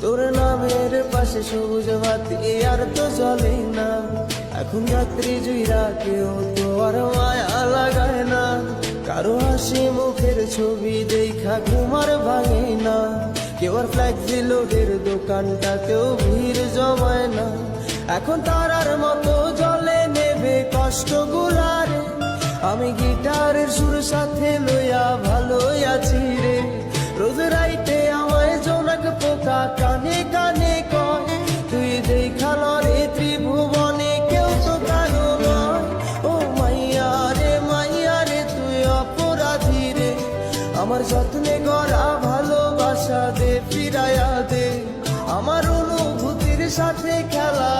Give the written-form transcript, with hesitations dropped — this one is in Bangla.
তোর নামের পাশে সবুজ বাতি আর তো জ্বলে না। এখন রাত্রি জুইরা কেউ তো আর মায়া লাগায় না। কারো হাসি মুখের ছবি দেখা ঘুমার ভাঙে না। কেউ আর ফ্লেক্সি লোডের দোকানটাতেও ভিড় জমায় না। এখন তারার মতো জলে নেবে কষ্ট গুলারে। আমি গিটারের সুর সাথে লইয়া ভালোই আছি রে। রোজ রাইতে আমায় জোনাক পোকা কানে কানে কয়, তুই দেখাল রে ত্রিভুবনে কেউ তো কারো নয়। ও মাইয়া রে তুই অপরাধী রে। আমার যত্নে গড়া ভালোবাসা দে ফিরাইয়া দে। আমার অনুভূতির সাথে খেলা